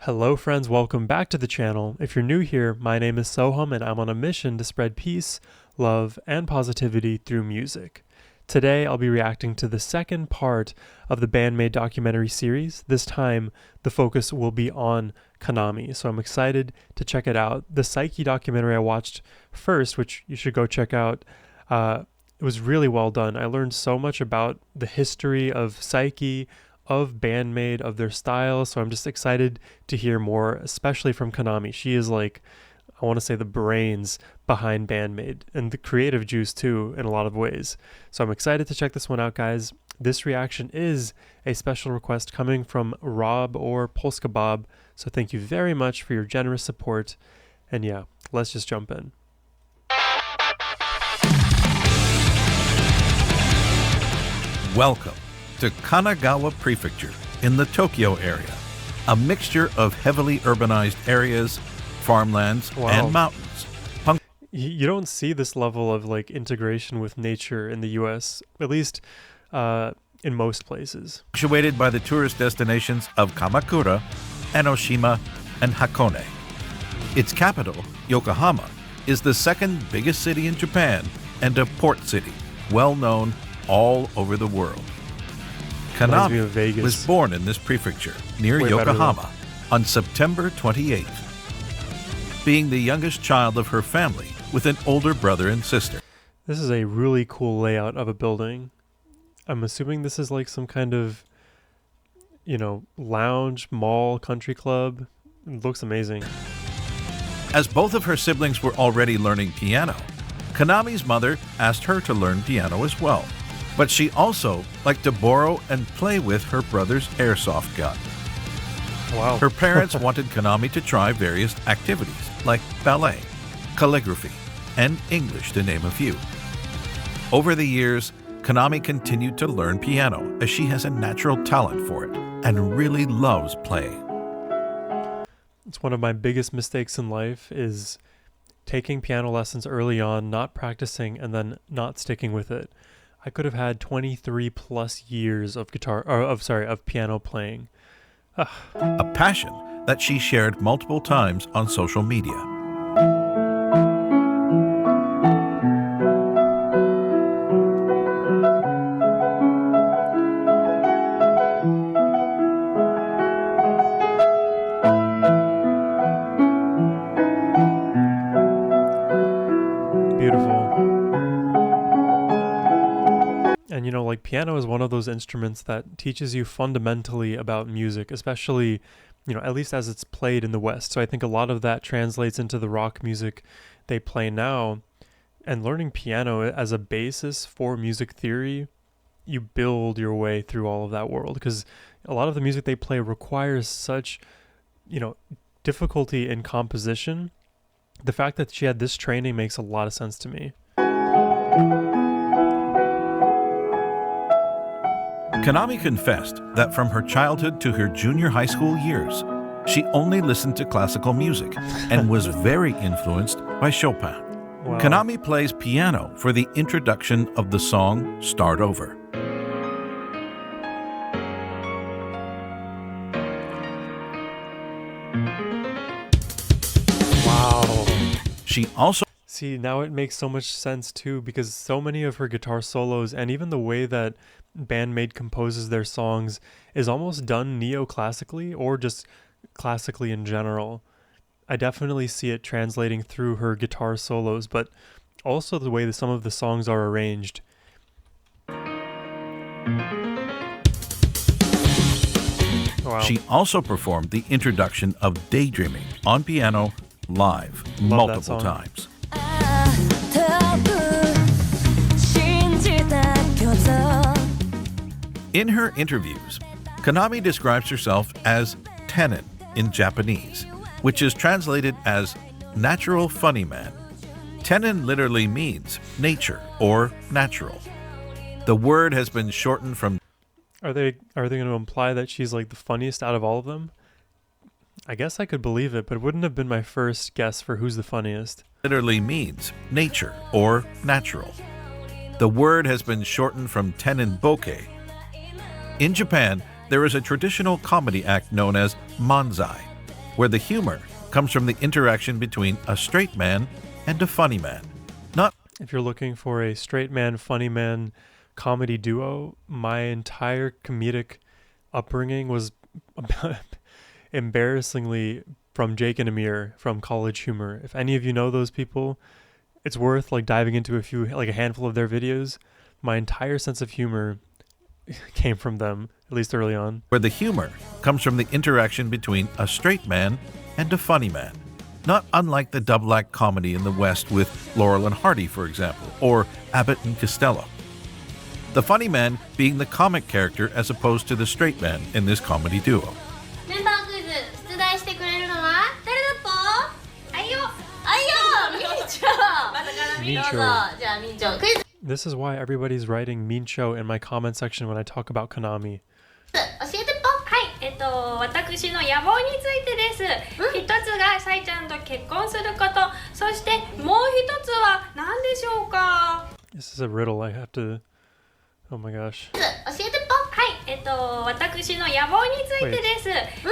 Hello friends, welcome back to the channel. If you're new here, my name is Sohum and I'm on a mission to spread peace, love, and positivity through music. Today I'll be reacting to the second part of the Band-Maid documentary series. This time the focus will be on Kanami, so I'm excited to check it out. The Psyche documentary I watched first, which you should go check out, it was really well done. I learned so much about the history of Psyche, of Band-Maid, of their style, so I'm just excited to hear more, especially from Kanami. She is like, I want to say, the brains behind Band-Maid and the creative juice too in a lot of ways. So I'm excited to check this one out, guys. This reaction is a special request coming from Rob or Polska Bob, so thank you very much for your generous support. And yeah, let's just jump in. Welcome to Kanagawa Prefecture in the Tokyo area, a mixture of heavily urbanized areas, farmlands, and mountains. You don't see this level of like integration with nature in the US, at least in most places. Punctuated by the tourist destinations of Kamakura, Enoshima, and Hakone. Its capital, Yokohama, is the second biggest city in Japan and a port city, well known all over the world. Kanami was born in this prefecture near Yokohama on September 28th, being the youngest child of her family with an older brother and sister. This is a really cool layout of a building. I'm assuming this is like some kind of, lounge, mall, country club. It looks amazing. As both of her siblings were already learning piano, Kanami's mother asked her to learn piano as well. But she also liked to borrow and play with her brother's airsoft gun. Wow. Her parents wanted Kanami to try various activities like ballet, calligraphy, and English, to name a few. Over the years, Kanami continued to learn piano as she has a natural talent for it and really loves playing. It's one of my biggest mistakes in life is taking piano lessons early on, not practicing, and then not sticking with it. I could have had 23 plus years of piano playing. A passion that she shared multiple times on social media. Beautiful. And like piano is one of those instruments that teaches you fundamentally about music, especially, at least as it's played in the West. So I think a lot of that translates into the rock music they play now. And learning piano as a basis for music theory, you build your way through all of that world, because a lot of the music they play requires such, difficulty in composition. The fact that she had this training makes a lot of sense to me. Kanami confessed that from her childhood to her junior high school years, she only listened to classical music and was very influenced by Chopin. Wow. Kanami plays piano for the introduction of the song Start Over. Wow. She also See, now it makes so much sense too, because so many of her guitar solos and even the way that Band-Maid composes their songs is almost done neoclassically or just classically in general. I definitely see it translating through her guitar solos, but also the way that some of the songs are arranged. Wow. She also performed the introduction of Daydreaming on piano live multiple times. In her interviews, Kanami describes herself as tenin in Japanese, which is translated as natural funny man. Tenin literally means nature or natural. The word has been shortened from... Are they going to imply that she's like the funniest out of all of them? I guess I could believe it, but it wouldn't have been my first guess for who's the funniest. Literally means nature or natural. The word has been shortened from tenin bokeh. In Japan, there is a traditional comedy act known as manzai, where the humor comes from the interaction between a straight man and a funny man. Not If you're looking for a straight man, funny man comedy duo, my entire comedic upbringing was embarrassingly from Jake and Amir from College Humor. If any of you know those people, it's worth like diving into a handful of their videos. My entire sense of humor came from them, at least early on. where the humor comes from the interaction between a straight man and a funny man. Not unlike the double act comedy in the West with Laurel and Hardy, for example, or Abbott and Costello. The funny man being the comic character as opposed to the straight man in this comedy duo. メンバークイズ出題してくれるのは誰だっぽ？あいよみんちょまたからみんどうぞ Mincho. じゃあみんちょクイズ This is why everybody's writing Mincho in my comment section when I talk about Kanami. 教えてぽはい、私の野望についてです。一つがさいちゃんと結婚すること、そしてもう一つは何でしょうか。 This is a riddle I have to... Oh my gosh. 教えてぽはい、私の野望についてです。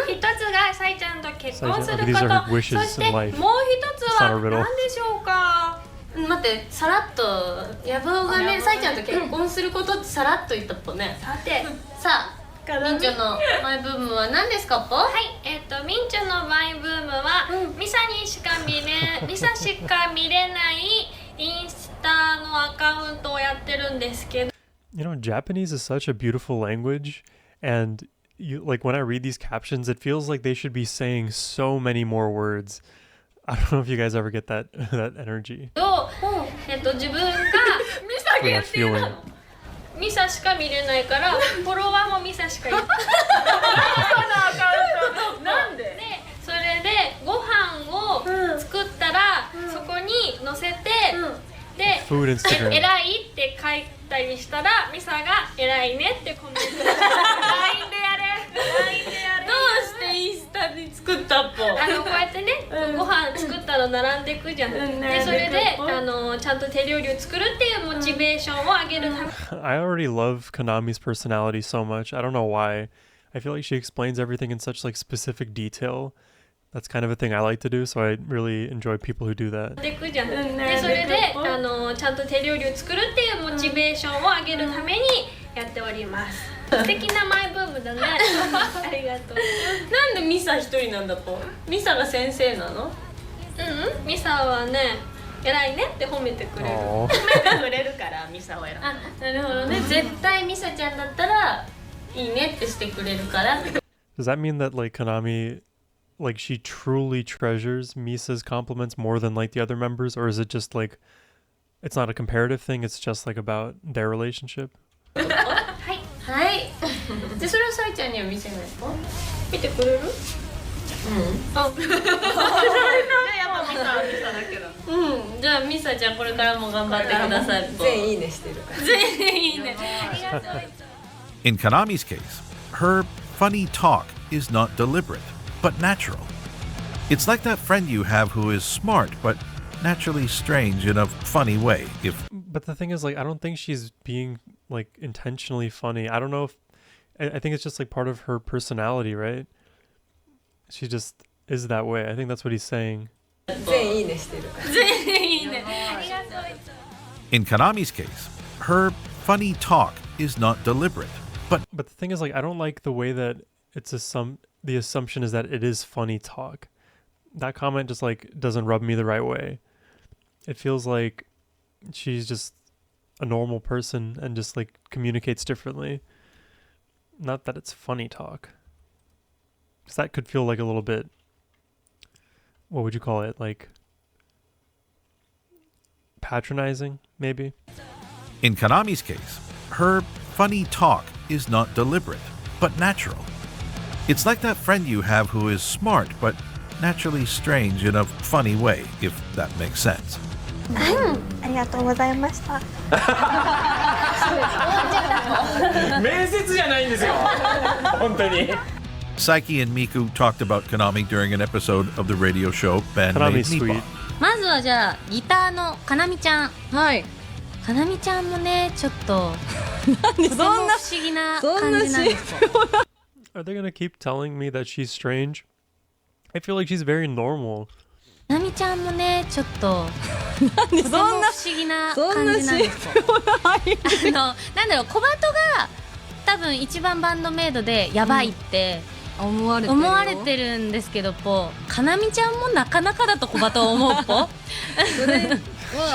一つがさいちゃんと結婚するこ These are her と、 wishes そして in life. もう一つ It's not は a riddle. 何でしょうか。待ってさらっと野望がねさいちゃんと結婚することってさらっと言ったっぽねさて、さあみんちょのマイブームは何ですかぽはい、ミンチョのマイブームは、ミサしか見れないインスタのアカウントをやってるんですけど。You know, Japanese is such a beautiful language, and like when I read these captions, it feels like they should be saying so many more words. I don't know if you guys ever get that energy. 自分がミサ Or that feeling. ミサしか見れないからフォロワーもミサしかいないなんでそれでご飯を作ったら、そこに載せて、で Food Instagram. 偉いって書いたりしたらミサが偉いねってコメント LINE でやれどうしてインスタに作ったっぽこうやってね、ご飯作ったの並んでいくじゃん、でそれでちゃんと手料理を作るっていうモチベーションを上げるため I already love Kanami's personality so much. I don't know why. I feel like she explains everything in such like specific detail. That's kind of a thing I like to do, so I really enjoy people who do that. でくじゃん、でそれでちゃんと手料理を作るっていうモチベーションを上げるためにやっております素敵なマイブームだねありがとうなんでミサ一人なんだぽミサが先生なのミサはね偉いねって褒めてくれる Aw. 褒めてくれるからミサを選んだなるほどね絶対ミサちゃんだったらいいねってしてくれるから Does that mean that like Kanami, like she truly treasures Misa's compliments more than like the other members, or is it just like it's not a comparative thing? It's just like about their relationship. はいでそれをさいちゃんには見せないと見てくれるあじゃあやっぱミサだけどじゃあミサちゃんこれからも頑張ってください全員いいねしてるから全員いいね In Kanami's case, her funny talk is not deliberate, but natural. It's like that friend you have who is smart, but naturally strange in a funny way. But the thing is, like, I don't think she's being like intentionally funny. I don't know if I think it's just like part of her personality, right? She just is that way. I think that's what he's saying. 全員いいねしてるから全員いいね In Kanami's case, her funny talk is not deliberate, but But the thing is, like, I don't like the way that the assumption is that it is funny talk. That comment just like doesn't rub me the right way. It feels like she's just a normal person and just like communicates differently. Not that it's funny talk. Because that could feel like a little bit, what would you call it? Like patronizing, maybe? in Kanami's case, her funny talk is not deliberate, but natural. It's like that friend you have who is smart, but naturally strange in a funny way, if that makes sense. ありがとうございました。面接じゃないんですよ本当に Saiki and Miku talked about Kanami during an episode of the radio show Band-Maid Kanami's Nippon. sweet. まずはじゃあギターのかなみちゃんはいかなみちゃんもねちょっと何とても不思議な感じなんですよ Are they going to keep telling me that she's strange? I feel like she's very normal. なみちゃんもねちょっととても不思議な感じなんですよ。なんだろう小鳩が多分一番バンドメイドでやばいって、思われてるんですけどかなみちゃんもなかなかだと小鳩を思うぽそれは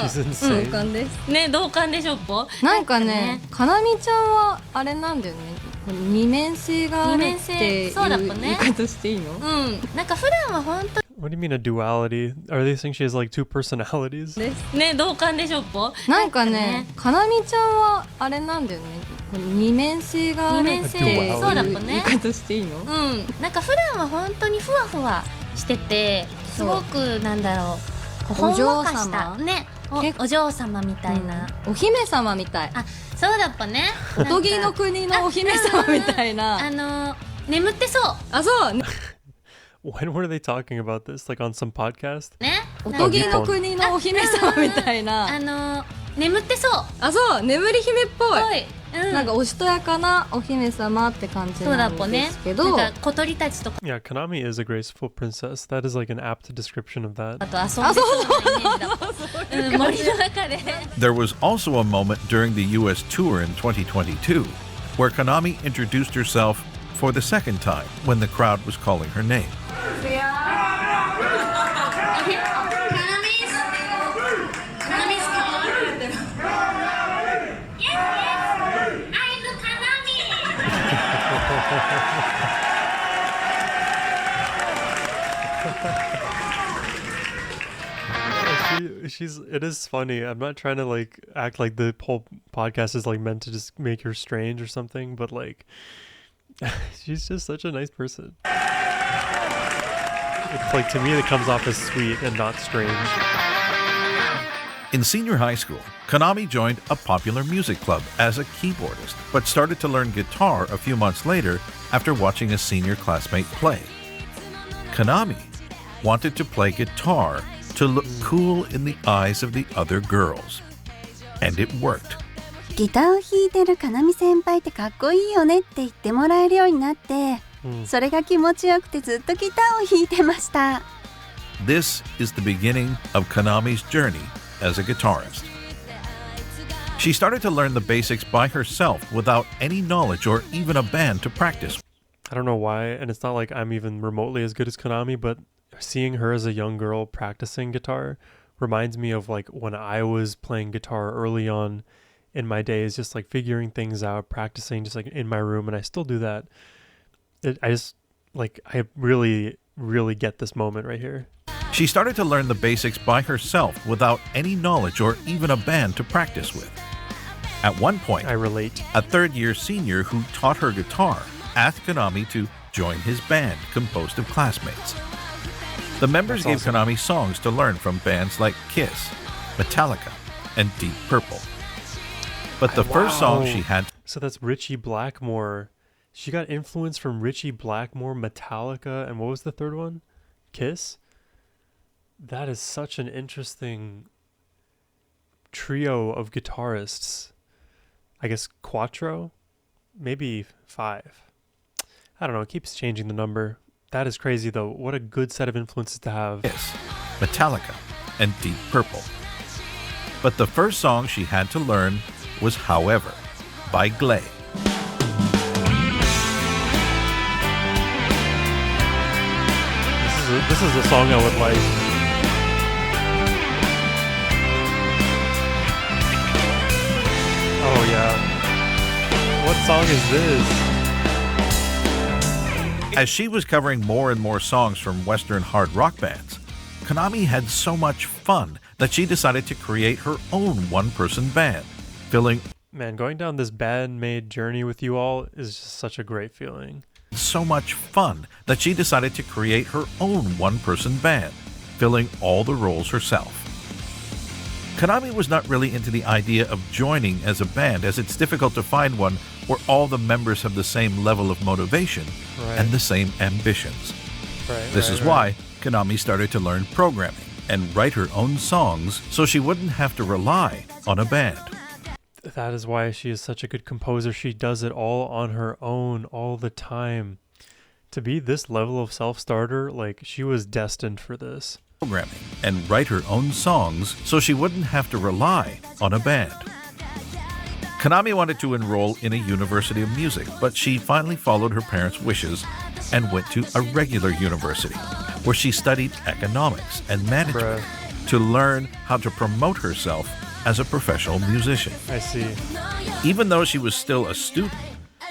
She's insane. 同感ですね同感でしょぽなんかねかなみちゃんはあれなんだよね二面性があるっていうそうだぽね言い方していいのなんか普段は本当 What do you mean a duality? Are they saying she has like two personalities? ね同感でしょぽなんかねかなみちゃんはあれなんだよね二面性があるっていうそうだぽね言い方していいのなんか普段は本当にふわふわしててすごくなんだろうほんわかしたねお嬢様みたいなお姫様みたいあそうだっぱねおとぎの国のお姫様みたいな眠ってそうあそう When were they talking about this? Like on some podcast? ねおとぎの国のお姫様みたいな眠ってそうあそう眠り姫っぽいなんかおしとやかなお姫様って感じなんですけどなんか小鳥たちとか Yeah, Kanami is a graceful princess. That is like an apt description of that. あと遊んでそうなイメージだ森の中で There was also a moment during the US tour in 2022 where Kanami introduced herself for the second time when the crowd was calling her name. It is funny. I'm not trying to like act like the whole podcast is like meant to just make her strange or something, but like she's just such a nice person. It's like to me it comes off as sweet and not strange. In senior high school, Kanami joined a popular music club as a keyboardist, but started to learn guitar a few months later after watching a senior classmate play. Kanami wanted to play guitar to look cool in the eyes of the other girls. And it worked. ギターを弾いてるかなみ先輩ってかっこいいよねって言ってもらえるようになって、それが気持ちよくてずっとギターを弾いてました。This is the beginning of Kanami's journey as a guitarist. She started to learn the basics by herself without any knowledge or even a band to practice. I don't know why, and it's not like I'm even remotely as good as Kanami, but seeing her as a young girl practicing guitar reminds me of like when I was playing guitar early on in my days, just like figuring things out, practicing just like in my room, and I still do that. I really, really get this moment right here. She started to learn the basics by herself without any knowledge or even a band to practice with. At one point, I relate. A third-year senior who taught her guitar asked Kanami to join his band composed of classmates. The members gave Kanami songs to learn from bands like Kiss, Metallica, and Deep Purple. But the first song she had... So that's Ritchie Blackmore. She got influence from Ritchie Blackmore, Metallica, and what was the third one? Kiss? That is such an interesting trio of guitarists. I guess quattro? Maybe 5. I don't know, it keeps changing the number. That is crazy though. What a good set of influences to have. Kiss, Metallica, and Deep Purple. But the first song she had to learn was However by Glay. This is a song I would like. Oh yeah. What song is this? As she was covering more and more songs from Western hard rock bands, Kanami had so much fun that she decided to create her own one-person band, filling... Man, going down this Band-Maid journey with you all is just such a great feeling. So much fun that she decided to create her own one-person band, filling all the roles herself. Kanami was not really into the idea of joining as a band, as it's difficult to find one where all the members have the same level of motivation and the same ambitions. This is why Kanami started to learn programming and write her own songs so she wouldn't have to rely on a band. That is why she is such a good composer. She does it all on her own all the time. To be this level of self-starter, like, she was destined for this. Programming and write her own songs so she wouldn't have to rely on a band. Kanami wanted to enroll in a university of music, but she finally followed her parents' wishes and went to a regular university where she studied economics and management to learn how to promote herself as a professional musician. I see. Even though she was still a student,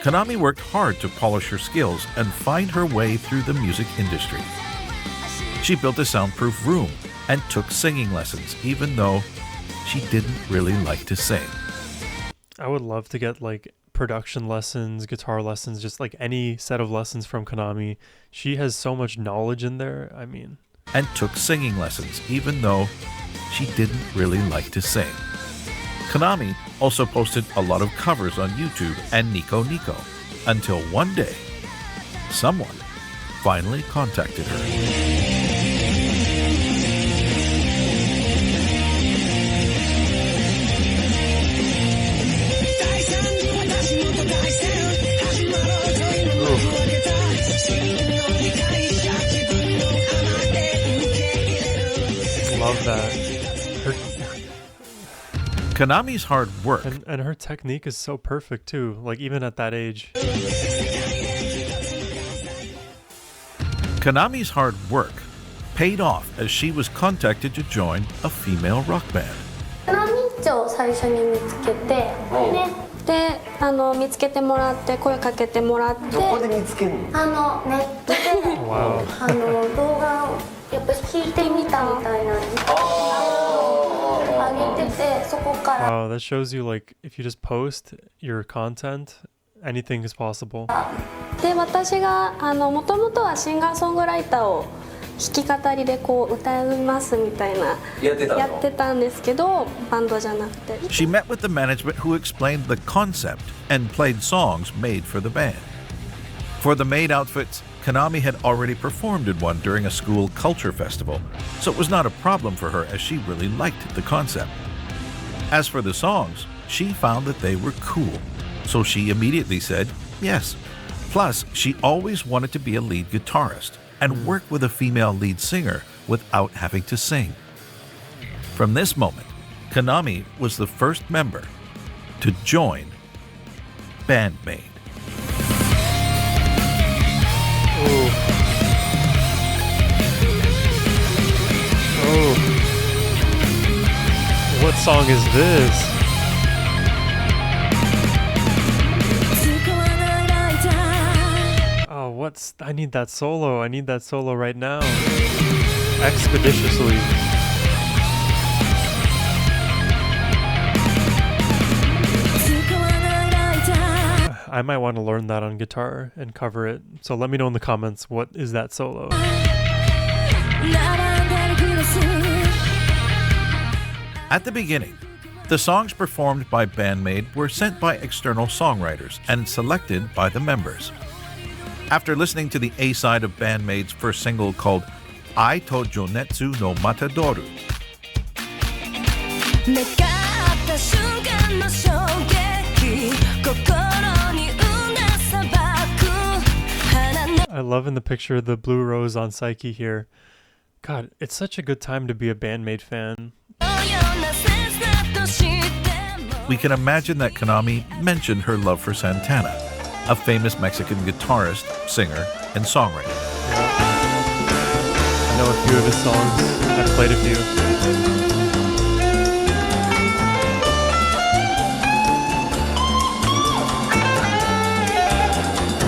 Kanami worked hard to polish her skills and find her way through the music industry. She built a soundproof room and took singing lessons, even though she didn't really like to sing. I would love to get like production lessons, guitar lessons, just like any set of lessons from Kanami. She has so much knowledge in there. I mean. And took singing lessons, even though she didn't really like to sing. Kanami also posted a lot of covers on YouTube and Nico Nico, until one day, someone finally contacted her. Love that. Kanami's hard work and her technique is so perfect too, like even at that age. Kanami's hard work paid off as she was contacted to join a female rock band. Mincho を最初に見つけて、ね、で見つけてもらって声かけてもらって、どこで見つけるの？ネットで動画をやっぱ聞いてみたみたいなんです。Wow, that shows you like if you just post your content, anything is possible. で、私がもともとはシンガーソングライターを弾き語りでこう歌いますみたいなやってたんですけど、バンドじゃなくて。She met with the management who explained the concept and played songs made for the band. For the maid outfits, Kanami had already performed in one during a school culture festival, so it was not a problem for her as she really liked the concept. As for the songs, she found that they were cool, so she immediately said yes. Plus, she always wanted to be a lead guitarist and work with a female lead singer without having to sing. From this moment, Kanami was the first member to join Band-Maid. What song is this? Oh, I need that solo. I need that solo right now. Expeditiously. I might want to learn that on guitar and cover it. So let me know in the comments, what is that solo? At the beginning, the songs performed by Band-Maid were sent by external songwriters and selected by the members. After listening to the A-side of Band-Maid's first single called Ai to Jonetsu no Matadoru, I love in the picture the blue rose on Psyche here. God, it's such a good time to be a Band-Maid fan. we can imagine that Kanami mentioned her love for Santana, a famous Mexican guitarist, singer, and songwriter. I know a few of his songs. I've played a few.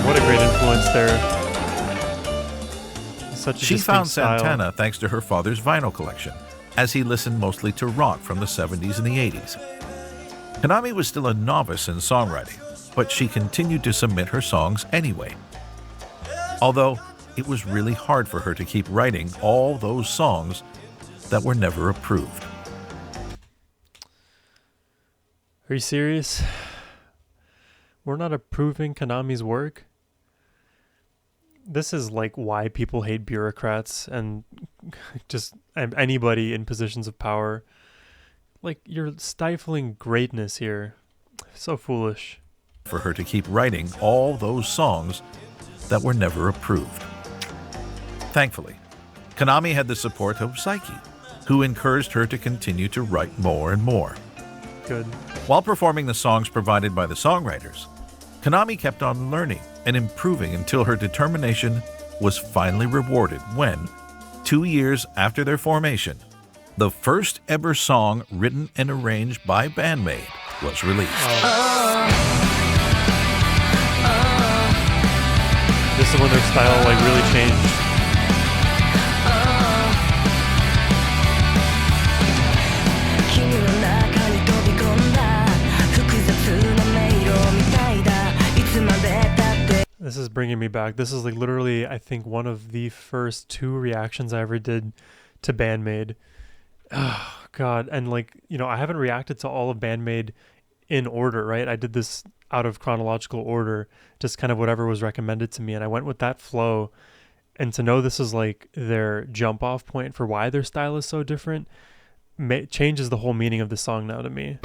What a great influence there. She found Santana thanks to her father's vinyl collection, as he listened mostly to rock from the 70s and the 80s. Kanami was still a novice in songwriting, but she continued to submit her songs anyway. Although it was really hard for her to keep writing all those songs that were never approved. Are you serious? We're not approving Kanami's work? This is like why people hate bureaucrats and just anybody in positions of power. Like, you're stifling greatness here. So foolish. For her to keep writing all those songs that were never approved. Thankfully, Kanami had the support of Saiki, who encouraged her to continue to write more and more. Good. While performing the songs provided by the songwriters, Kanami kept on learning and improving until her determination was finally rewarded when, 2 years after their formation, the first ever song written and arranged by Band-Maid was released. This is when their style like really changed. This is bringing me back. This is like literally, I think, one of the first 2 reactions I ever did to Band-Maid. Oh, God. And like, you know, I haven't reacted to all of Band-Maid in order, right? I did this out of chronological order, just kind of whatever was recommended to me. And I went with that flow. And to know this is like their jump off point for why their style is so different changes the whole meaning of the song now to me.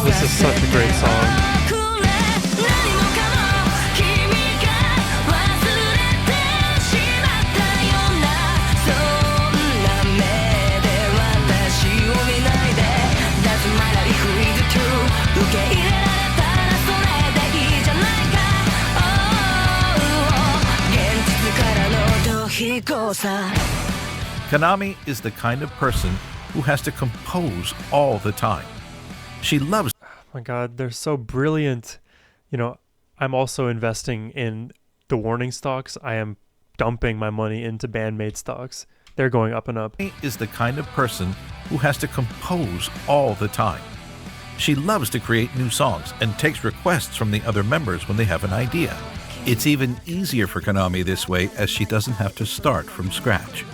This is such a great song. Kanami is the kind of person who has to compose all the time. She loves... Oh my God, they're so brilliant. You know, I'm also investing in the Warning stocks. I am dumping my money into Band-Maid stocks. They're going up and up. Is the kind of person who has to compose all the time. She loves to create new songs and takes requests from the other members when they have an idea. It's even easier for Kanami this way as she doesn't have to start from scratch.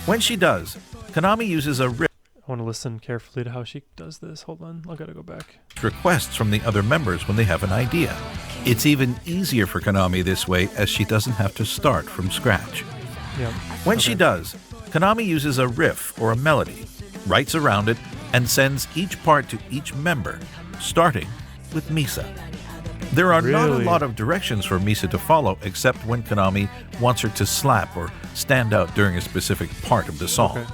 When she does, Kanami uses a riff. I want to listen carefully to how she does this. Hold on, I gotta go back. Requests from the other members when they have an idea. It's even easier for Kanami this way as she doesn't have to start from scratch. Yeah. When she does, Kanami uses a riff or a melody, writes around it, and sends each part to each member, starting with Misa. There are not a lot of directions for Misa to follow except when Kanami wants her to slap or stand out during a specific part of the song. Okay.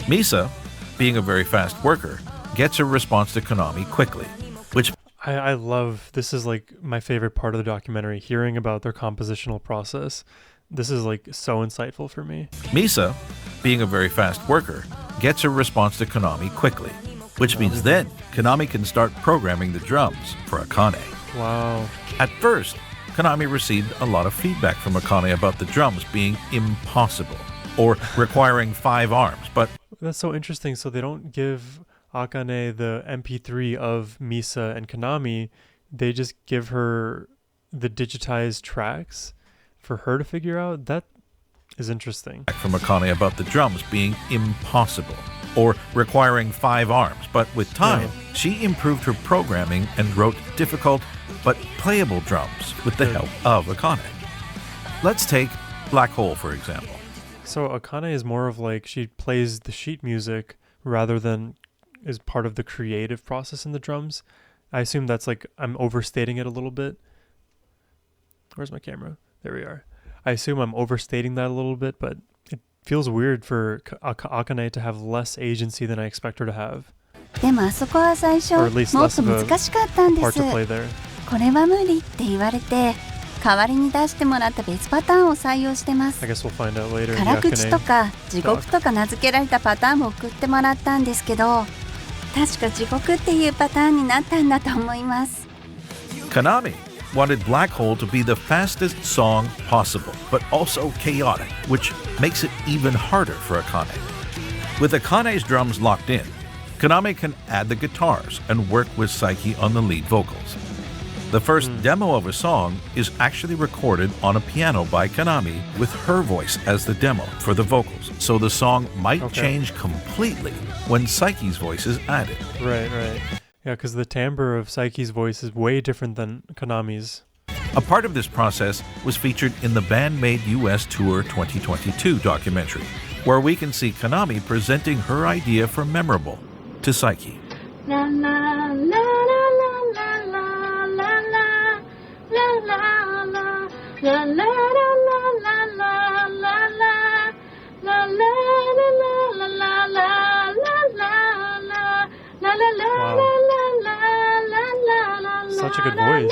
Misa, being a very fast worker, gets her response to Kanami quickly, which I love, this is like my favorite part of the documentary, hearing about their compositional process. This is like so insightful for me. Misa, being a very fast worker, gets her response to Kanami quickly, which means then Kanami can start programming the drums for Akane. Wow. At first, Kanami received a lot of feedback from Akane about the drums being impossible or requiring 5 arms, but that's so interesting. So they don't give Akane the MP3 of Misa and Kanami. They just give her the digitized tracks for her to figure out. That is interesting. From Akane about the drums being impossible or requiring 5 arms, but with time, she improved her programming and wrote difficult but playable drums with the help of Akane. Let's take Black Hole, for example. So Akane is more of like, she plays the sheet music rather than is part of the creative process in the drums. I assume that's like, I'm overstating it a little bit. Where's my camera? There we are. I assume I'm overstating that a little bit, but it feels weird for Akane to have less agency than I expect her to have. でもあそこは最初もっと難しかったんです。これは無理って言われて代わりに出してもらった別パターンを採用してます。辛口とか地獄とか名付けられたパターンも送ってもらったんですけど、確か地獄っていうパターンになったんだと思います。Kanami wanted Black Hole to be the fastest song possible, but also chaotic, which makes it even harder for Akane. With Akane's drums locked in, Kanami can add the guitars and work with Saiki on the lead vocals. The first demo of a song is actually recorded on a piano by Kanami with her voice as the demo for the vocals. So the song might change completely when Psyche's voice is added. Right. Yeah, because the timbre of Psyche's voice is way different than Kanami's. A part of this process was featured in the Band-Maid US Tour 2022 documentary, where we can see Kanami presenting her idea for Memorable to Psyche. La la la la la la la la la la Such a good voice.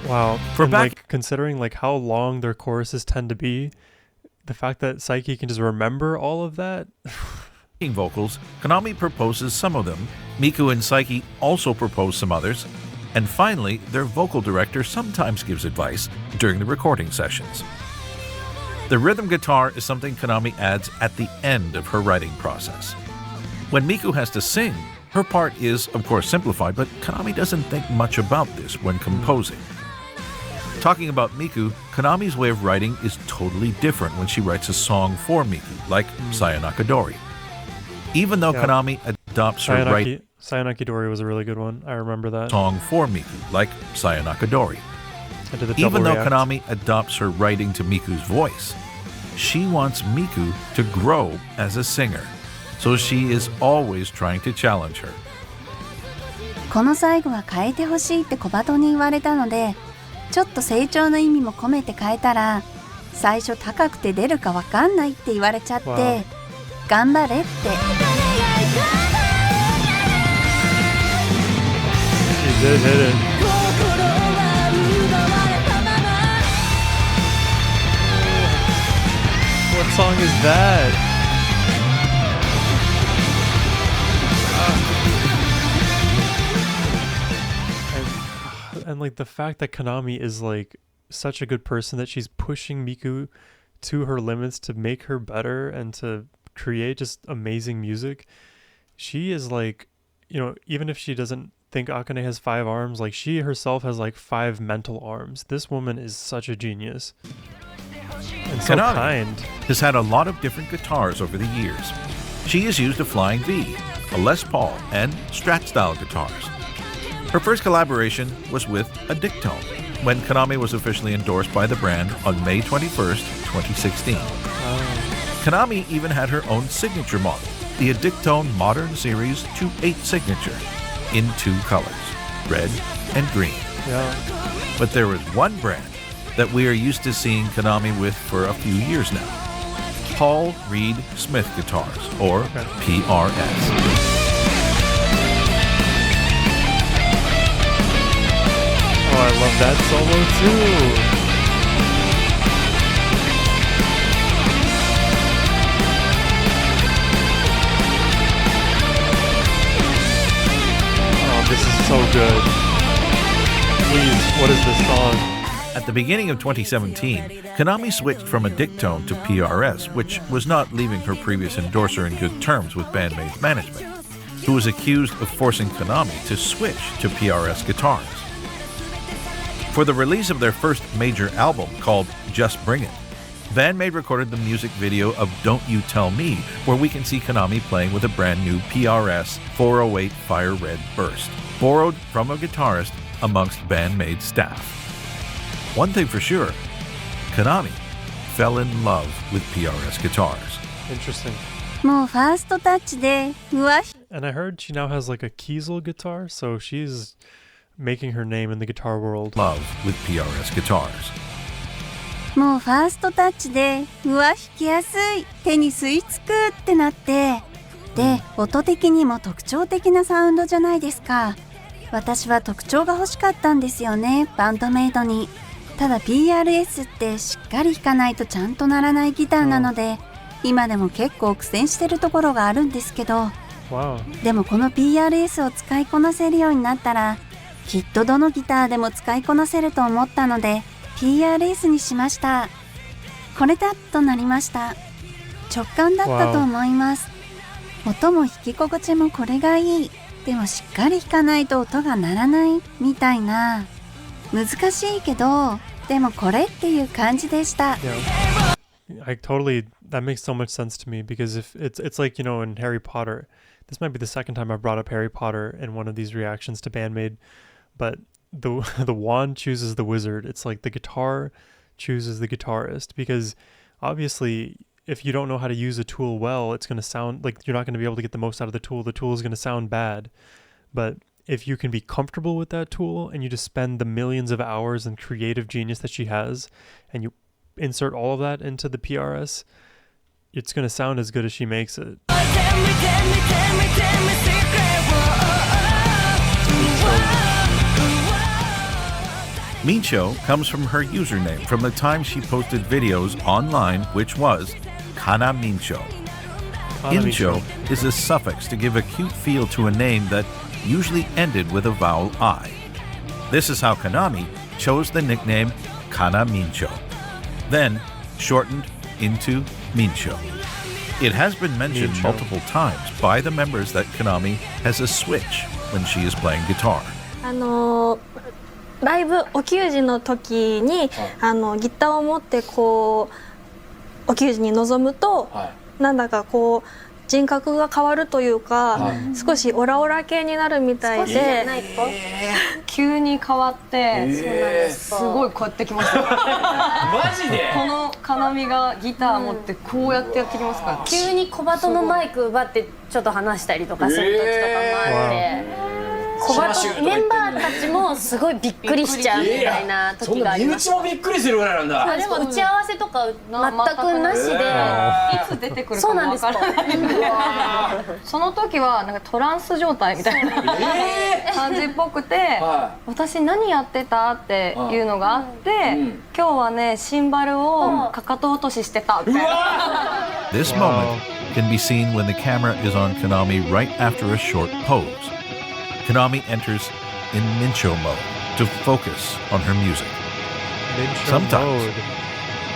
Wow. For considering how long their choruses tend to be, the fact that Psyche can just remember all of that. Vocals, Kanami proposes some of them, Miku and Psyche also propose some others, and finally, their vocal director sometimes gives advice during the recording sessions. The rhythm guitar is something Kanami adds at the end of her writing process. When Miku has to sing, her part is, of course, simplified, but Kanami doesn't think much about this when composing. Talking about Miku, Kanami's way of writing is totally different when she writes a song for Miku, like Sayonaka Dori. Even though Kanami adopts her writing Sayonaki Dori was a really good one. I remember that. Song for Miku, like Sayonaka Dori. Even though Kanami adopts her writing to Miku's voice, she wants Miku to grow as a singer. So she is always trying to challenge her. この最後は変えてほしいって小鳩に言われたので、ちょっと成長の意味も込めて変えたら、最初高くて出るかわかんないって言われちゃって、頑張れって。She did hit it. What song is that? And the fact that Kanami is such a good person that she's pushing Miku to her limits to make her better and to create just amazing music. She is even if she doesn't think Akane has 5 arms, she herself has 5 mental arms. This woman is such a genius. And so Kanami kind. Has had a lot of different guitars over the years. She has used a Flying V, a Les Paul, and Strat-style guitars. Her first collaboration was with a Dictone, when Kanami was officially endorsed by the brand on May 21st, 2016. Kanami even had her own signature model, the Dictone Modern Series 2.8 Signature, in 2 colors, red and green. Yeah. But there is one brand that we are used to seeing Kanami with for a few years now. Paul Reed Smith Guitars, or PRS. Oh, I love that solo too. Oh, this is so good. Please, what is this song? At the beginning of 2017, Kanami switched from a Dictone to PRS, which was not leaving her previous endorser in good terms with Band-Maid's management, who was accused of forcing Kanami to switch to PRS guitars. For the release of their first major album called Just Bring It, Band-Maid recorded the music video of Don't You Tell Me, where we can see Kanami playing with a brand new PRS 408 Fire Red Burst, borrowed from a guitarist amongst Band-Maid staff. One thing for sure, Kanami fell in love with PRS guitars. Interesting. もうファーストタッチで、うわ。 And I heard she now has a Kiesel guitar, so she's making her name in the guitar world. Love with PRS guitars. もうファーストタッチで、うわ、弾きやすい、手に吸い付くってなって、で、音的にも特徴的なサウンドじゃないですか。私は特徴が欲しかったんですよね、バンドメイドに。ただ PRS ってしっかり弾かないとちゃんと鳴らないギターなので、今でも結構苦戦してるところがあるんですけど、でもこの PRS を使いこなせるようになったら、きっとどのギターでも使いこなせると思ったので PRS にしました。これだとなりました。直感だったと思います。音も弾き心地もこれがいい。でもしっかり弾かないと音が鳴らないみたいな。難しいけど、でもこれっていう感じでした。That makes so much sense to me because if it's like, you know, in Harry Potter, this might be the second time I've brought up Harry Potter in one of these reactions to Band-Maid, but the wand chooses the wizard. It's like the guitar chooses the guitarist, because obviously if you don't know how to use a tool well, it's going to sound like you're not going to be able to get the most out of the tool. The tool is going to sound bad. But if you can be comfortable with that tool and you just spend the millions of hours and creative genius that she has and you insert all of that into the PRS, it's going to sound as good as she makes it. Mincho comes from her username from the time she posted videos online, which was Kanamincho. Incho is a suffix to give a cute feel to a name that usually ended with a vowel I. This is how Kanami chose the nickname Kanamincho, then shortened into Mincho. It has been mentioned multiple times by the members that Kanami has a switch when she is playing guitar. ライブお給仕の時に、ギターを持ってこうお給仕に臨むと、なんだかこう人格が変わるというか、少しオラオラ系になるみたいで、急に変わって、すごいこうやってきます。マジで？このKanamiがギター持ってこうやってやってきますから。急に小鳩のマイク奪ってちょっと話したりとかする時とかもあって。メンバーたちもすごいびっくりしちゃうみたいな時があります。身内もびっくりするぐらいなんだ。でも打ち合わせとか全くなしで、いつ出てくるかもわからない。その時はなんかトランス状態みたいな感じっぽくて、私何やってたっていうのがあって、今日はねシンバルをかかと落とししてたみたいな。This moment can be seen when the camera is on Kanami right after a short pose. Kanami enters in Mincho mode to focus on her music. Sometimes,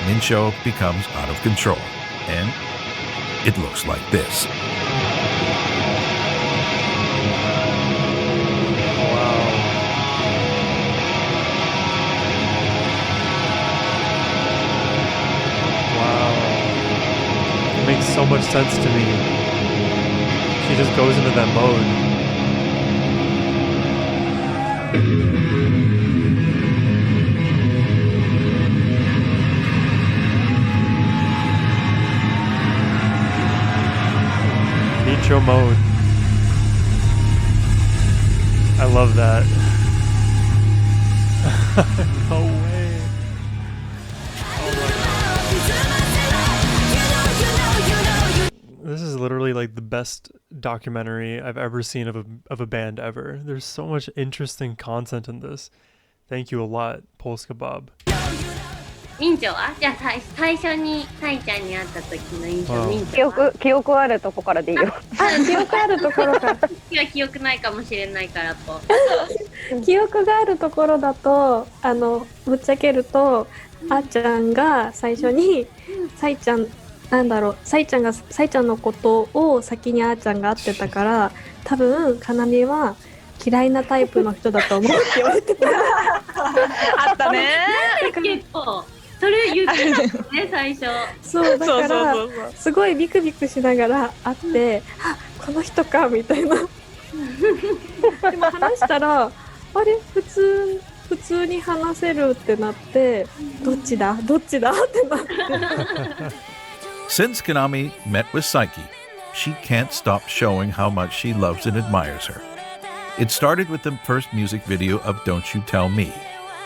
Mincho becomes out of control, and it looks like this. Wow. It makes so much sense to me. She just goes into that mode. Mincho mode. I love that. No way. This is literally like the best documentary I've ever seen of a band ever. There's so much interesting content in this. Thank you a lot, Polska Bob. ミンチョはじゃあ最初にサイちゃんに会った時の印象、ミンチョは記憶あるとこからでいいよ。記憶あるところから。いや記憶ないかもしれないからと。記憶があるところだとぶっちゃけるとあーちゃんが最初にサイちゃんサイちゃんのことを先にあーちゃんが会ってたから、多分Kanamiは嫌いなタイプの人だと思うって言われてた。あったね。結構。それ言ってたのね最初。そうだからすごいビクビクしながら会ってあこの人かみたいな。でも話したらあれ普通に話せるってなってどっちだってなって。Since Kanami met with Saiki, she can't stop showing how much she loves and admires her. It started with the first music video of Don't You Tell Me,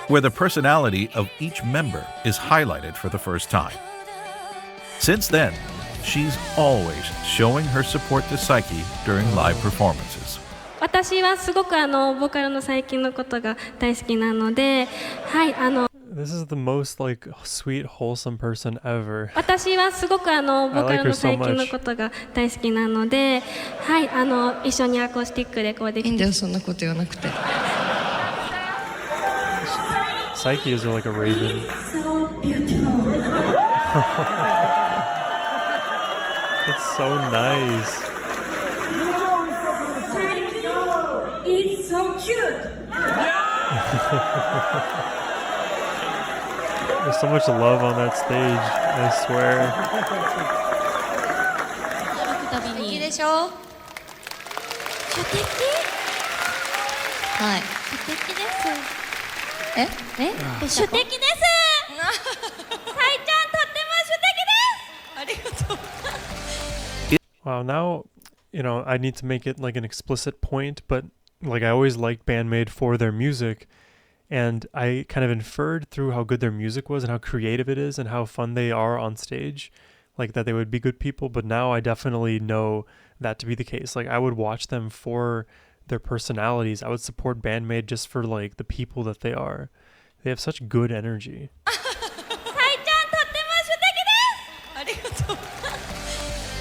where the personality of each member is highlighted for the first time. Since then, she's always showing her support to Saiki during live performances. 私はすごくボーカルの最近のことが大好きなので、はい。 This is the most like sweet, wholesome person ever. 私はすごくボーカルの最近のことが大好きなので、はい。一緒にアコースティックでこうできて。いいんだよそんなこと言わなくて。Saiki is like a raven. so nice. It's so cute. There's so much love on that stage, I swear. 素敵でしょ。主敵？はい。主敵です。え？主敵です。さいちゃんとっても主敵です。ありがとう。Wow, now, I need to make it like an explicit point, but like I always liked Band-Maid for their music, and I kind of inferred through how good their music was and how creative it is and how fun they are on stage, like that they would be good people, but now I definitely know that to be the case. Like I would watch them for their personalities. I would support Band-Maid just for like the people that they are. They have such good energy.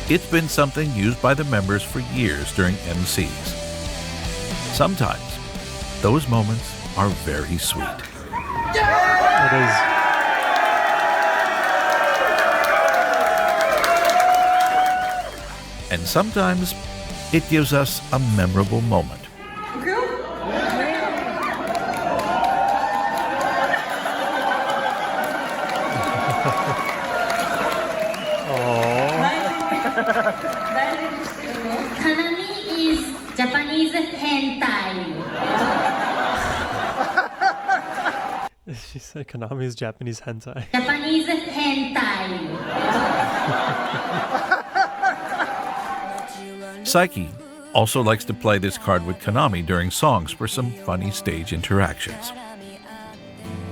It's been something used by the members for years during MCs. Sometimes, those moments are very sweet. It is. And sometimes, it gives us a memorable moment. Kanami is Japanese hentai. She said Kanami's Japanese hentai. Japanese hentai. Saiki also likes to play this card with Kanami during songs for some funny stage interactions.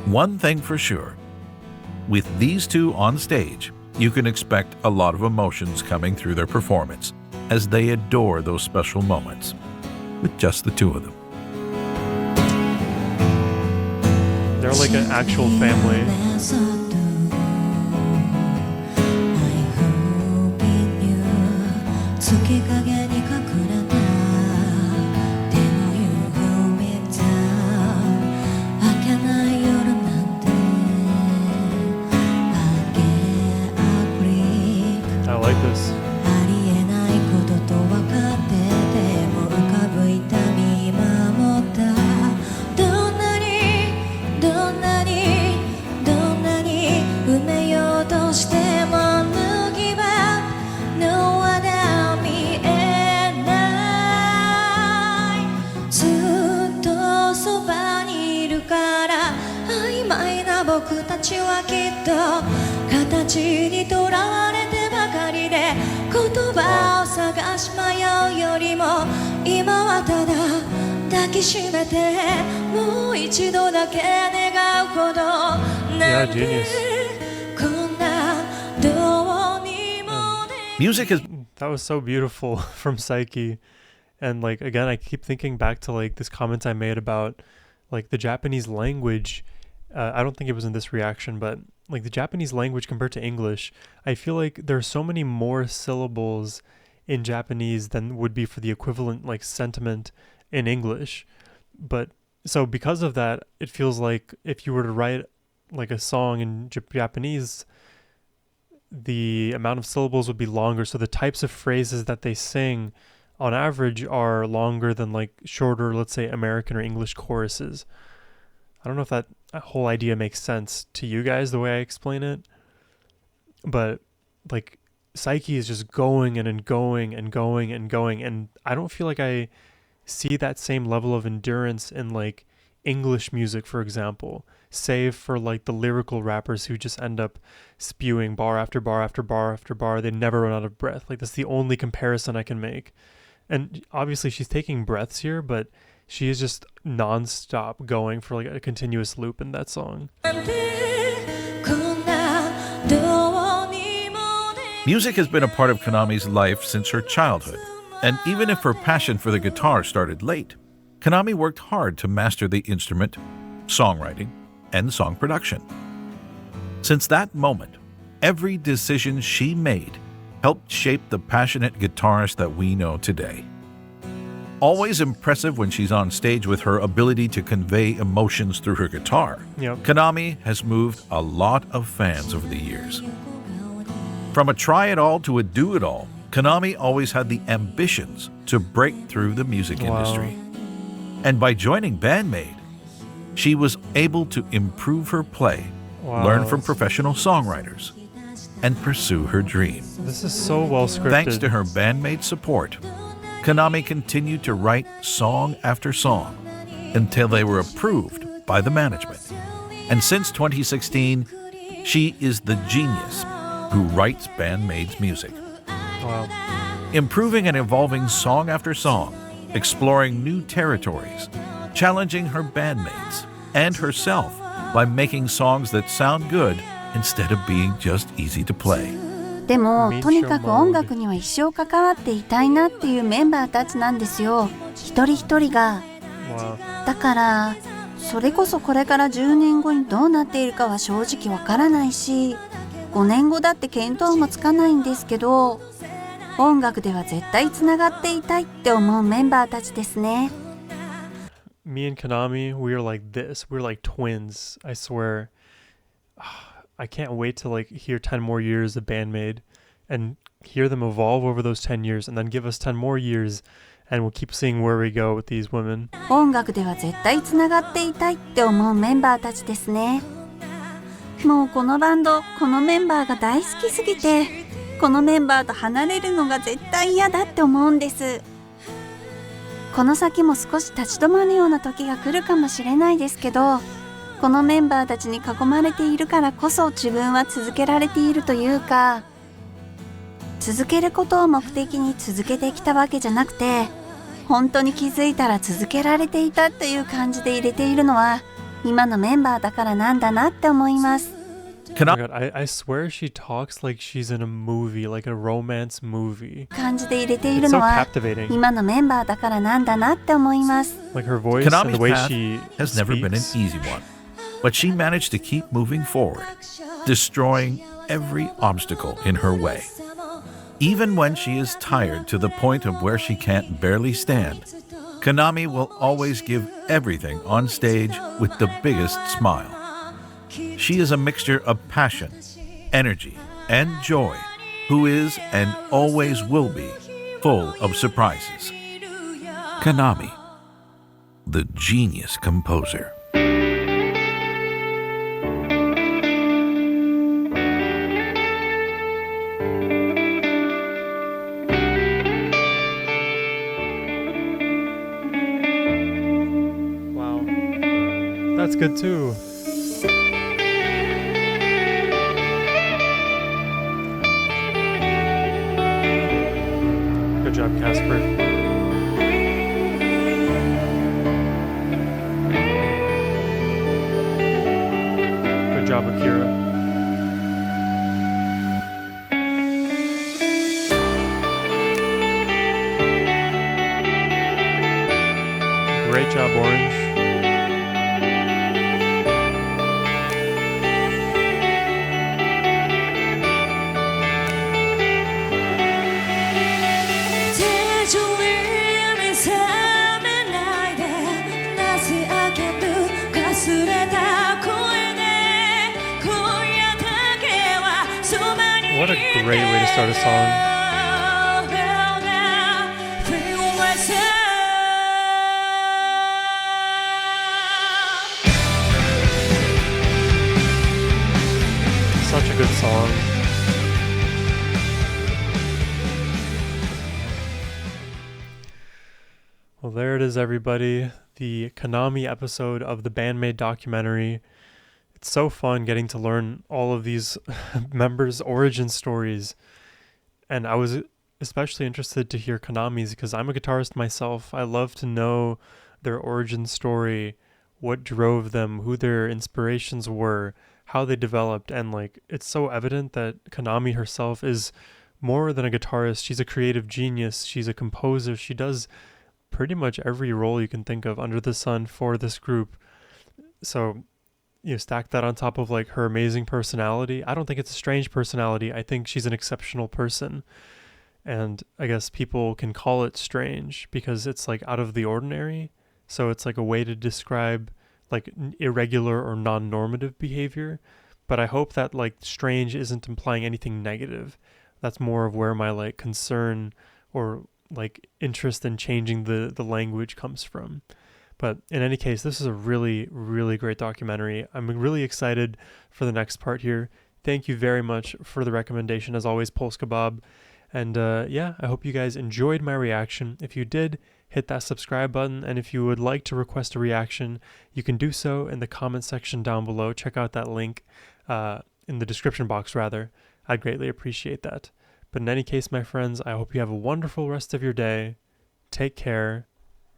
One thing for sure, with these two on stage, you can expect a lot of emotions coming through their performance as they adore those special moments with just the two of them. They're like an actual family. I like this. Yeah, genius. Music is... That was so beautiful from Saiki. And like, again, I keep thinking back to like this comment I made about like the Japanese language. I don't think it was in this reaction, but like the Japanese language compared to English, I feel like there are so many more syllables in Japanese than would be for the equivalent like sentiment in English. But so because of that, it feels like if you were to write like a song in Japanese, the amount of syllables would be longer. So the types of phrases that they sing on average are longer than like shorter, let's say American or English choruses. I don't know if that whole idea makes sense to you guys the way I explain it, but like Saiki is just going and going and going and going, and I don't feel like I see that same level of endurance in like English music, for example, save for like the lyrical rappers who just end up spewing bar after bar after bar after bar. They never run out of breath. Like that's the only comparison I can make. And obviously she's taking breaths here, but she is just non-stop going for like a continuous loop in that song. Music has been a part of Kanami's life since her childhood, and even if her passion for the guitar started late, Kanami worked hard to master the instrument, songwriting, and song production. Since that moment, every decision she made helped shape the passionate guitarist that we know today. Always impressive when she's on stage with her ability to convey emotions through her guitar, Yep. Kanami has moved a lot of fans over the years. From a try-it-all to a do-it-all, Kanami always had the ambitions to break through the music industry. And by joining Band-Maid, she was able to improve her play, learn from professional songwriters, and pursue her dream. This is so well scripted. Thanks to her bandmate support, Kanami continued to write song after song until they were approved by the management. And since 2016, she is the genius who writes Band-Maid's music. Wow. Improving and evolving song after song, exploring new territories, challenging her bandmates and herself by making songs that sound good instead of being just easy to play. でもとにかく音楽には一生関わっていたいなっていうメンバーたちなんですよ。一人一人が。だからそれこそこれから10年後にどうなっているかは正直わからないし、5年後だって見当もつかないんですけど、音楽では絶対つながっていたいって思うメンバーたちですね。Me and Kanami, we are like this. We're like twins. I swear. I can't wait to like hear 10 more years of Band-Maid and hear them evolve over those 10 years and then give us 10 more years and we'll keep seeing where we go with these women. 音楽では絶対つながっていたいって思うメンバーたちですね。もうこのバンド、このメンバーが大好きすぎて、このメンバーと離れるのが絶対嫌だって思うんです。この先も少し立ち止まるような時が来るかもしれないですけど、このメンバーたちに囲まれているからこそ自分は続けられているというか、続けることを目的に続けてきたわけじゃなくて、本当に気づいたら続けられていたという感じで入れているのは今のメンバーだからなんだなって思います。Oh my God, I swear she talks like she's in a movie, like a romance movie. 感じで入れているのは今のメンバーだからなんだなって思います。Like her voice and the way she has never been an easy one, but she managed to keep moving forward, destroying every obstacle in her way. Even when she is tired to the point of where she can't barely stand, Kanami will always give everything on stage with the biggest smile. She is a mixture of passion, energy, and joy, who is and always will be full of surprises. Kanami, the genius composer. Wow. That's good too. Good job, Casper. Good job, Akira. Great job, Orange. What a great way to start a song. Such a good song. Well, there it is, everybody. The Kanami episode of the Band-Maid documentary. It's so fun getting to learn all of these members' origin stories. And I was especially interested to hear Kanami's because I'm a guitarist myself. I love to know their origin story, what drove them, who their inspirations were, how they developed. And like, it's so evident that Kanami herself is more than a guitarist. She's a creative genius. She's a composer. She does pretty much every role you can think of under the sun for this group. So you know, stack that on top of like her amazing personality. I don't think it's a strange personality. I think she's an exceptional person. And I guess people can call it strange because it's like out of the ordinary. So it's like a way to describe like irregular or non-normative behavior. But I hope that like strange isn't implying anything negative. That's more of where my like concern or like interest in changing the language comes from. But in any case, this is a really, really great documentary. I'm really excited for the next part here. Thank you very much for the recommendation, as always, Polska Bob. And yeah, I hope you guys enjoyed my reaction. If you did, hit that subscribe button. And if you would like to request a reaction, you can do so in the comment section down below. Check out that link in the description box, rather. I'd greatly appreciate that. But in any case, my friends, I hope you have a wonderful rest of your day. Take care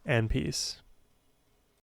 and peace.